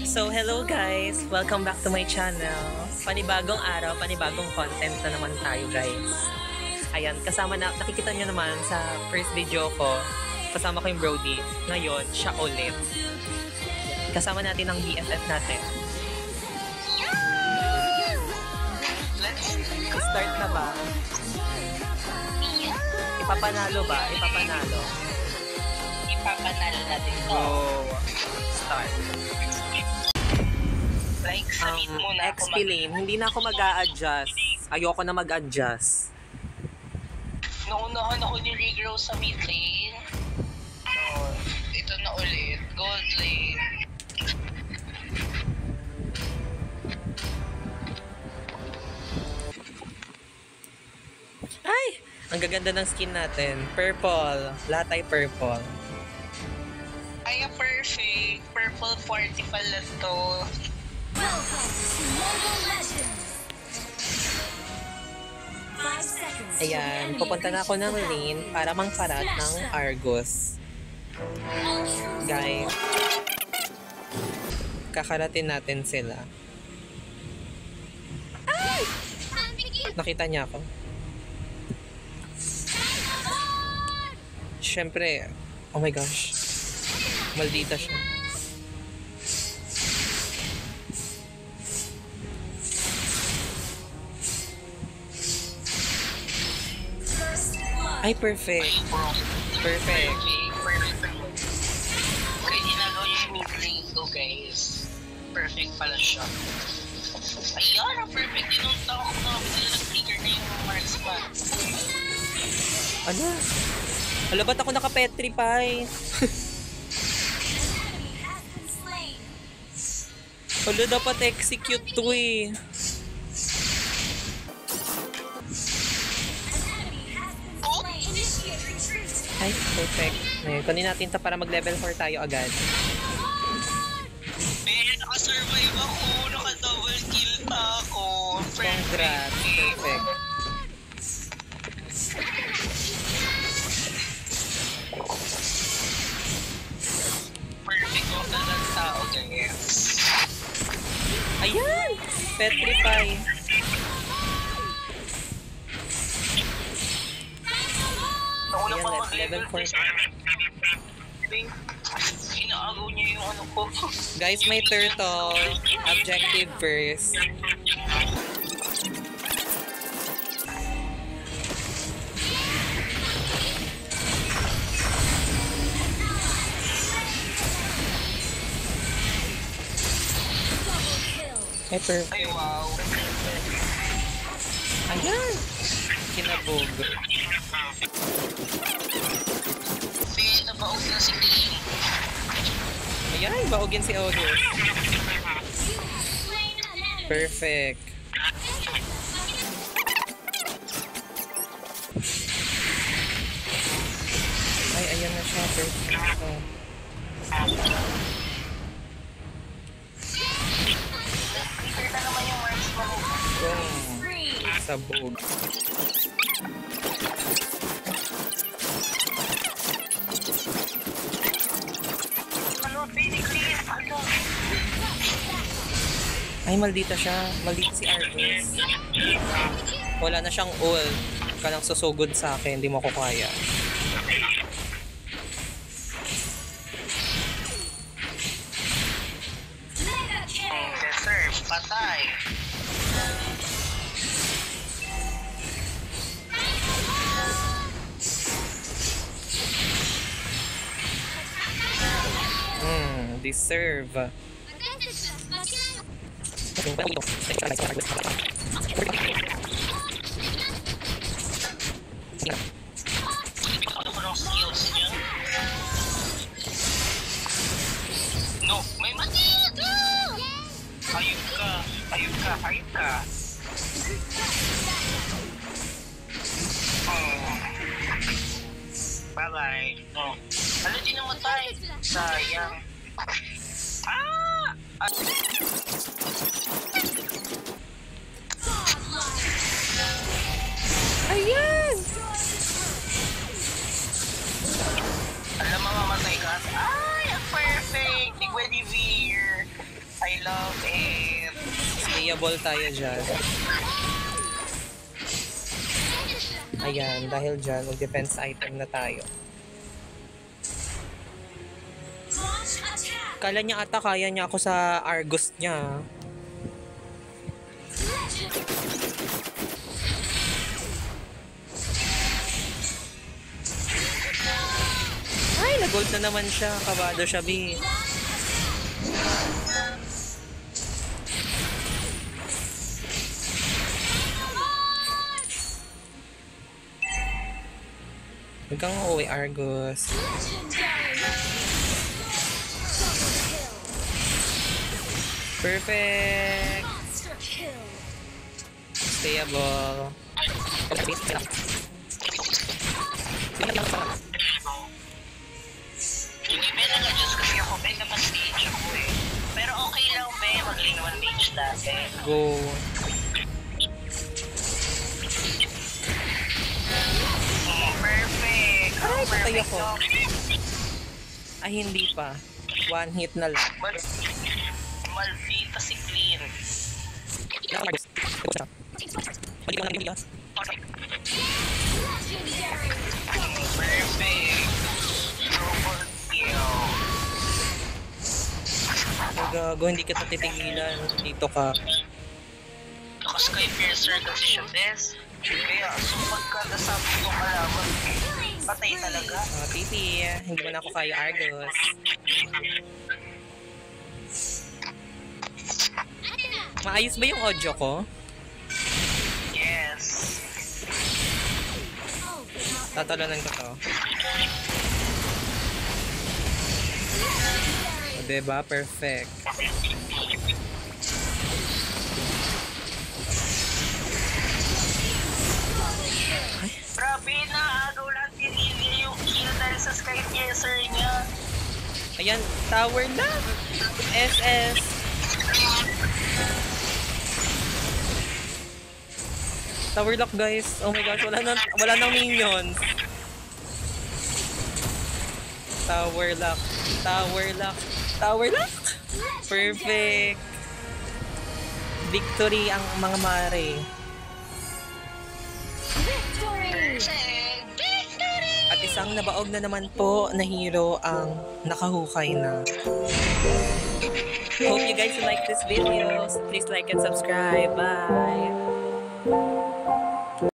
So, hello guys! Welcome back to my channel. Panibagong araw, panibagong content na naman tayo guys. Ayan, nakikita nyo naman sa first video ko, kasama ko yung Brody. Ngayon, siya ulit. Kasama natin ang BFF natin. Start na ba? Ipapanalo ba? Ipapanalo natin ito. Start. Like, sa mid muna XP lane, hindi na ako mag-a-adjust. Ayoko na mag-adjust. Naunahan ako ni Regrow sa mid lane. So, ito na ulit. Gold lane. Ay! Ang gaganda ng skin natin. Purple. Lahat ay purple. Ay, perfect. Purple party pala to. Ayan, pupunta na ako ng lane para mangparat ng Argus. Guys, kakaratin natin sila. Ay! Nakita niya ako. Siyempre, oh my gosh. Maldita siya. Ay, perfect. Perfect. Kaya ginagawa niya yung mid lane ko, guys. Perfect pala siya. Ayan, ang perfect. Dinunta ako na. Bigla nag-trigger na yung marksman. Ano? Hala, ba't ako naka-petrify? Hala, dapat execute to eh. Ay, perfect. Ngayon, kunin natin ito para mag-level 4 tayo agad. Naka-survive ako. Naka-double kill na ako. Congrats. Perfect. Perfect ko na ng tao, guys. Ayan! Petrify. Ayan, level 4. Inaagaw niya yung ano ko. Guys, may turtle. Objective first. Ay, perfect. Ay, wow. Ayan! Kinabog. Sige, nabaog na si Clean. Ayan, baugin si August. Perfect. Ay, ayan na siya. Perfect. Trigger na naman yung marksman mo. Sabog. Ano, basically, ano? Ay, maldita siya. Maldita si Argus. Wala na siyang ult. Ka nang susugod sa akin. Hindi mo ko kaya. Deserve, patay. Deserve. Ano ko ng skills niya? No, may mati! Hayop ka! Hayop ka! Hayop ka! Oh. Bye-bye. No. Ano di namatay? Sayang. Ah! Ayan! Alam, mamamatay ka. Ay, ang perfect! Hindi Stayable tayo dyan. Ayan, dahil dyan, mag-defense item na tayo. Kala niya ata kaya niya ako sa Argus niya. Ay, nag-gold na naman siya. Kabado siya, B. Huwag kang uuwi, Argus. Perfect! Stayable. Hindi ba nag-adjust kasi ako, be, na mag-stage ako eh. Pero okay lang, be, mag-lane naman mage dati. Go. Perfect! Ay, patay Perfect ako. to. Ay, hindi pa. One hit na lang. Maldita si Clean. Perfect! Double kill. Gago, hindi kita titigilan. Dito ka. Naka-sky piercer kasi siya, bes. Kaya, so pagkadasabi ko kalaban, patay talaga. Titi, hindi mo na ako kaya, Argus. Maayos ba yung audio ko? Yes. Tatalonan ko to. O, diba? Perfect. Grabe na, ano lang tinili yung kill dahil sa sky piercer niya. Ayan, tower na! SS! Tower lock, guys. Oh my gosh, wala nang minions. Tower lock. Tower lock. Tower lock! Perfect! Victory ang mga mare. At isang nabaog na naman po na hero ang nakahukay na. Hope you guys like this video. Please like and subscribe. Bye!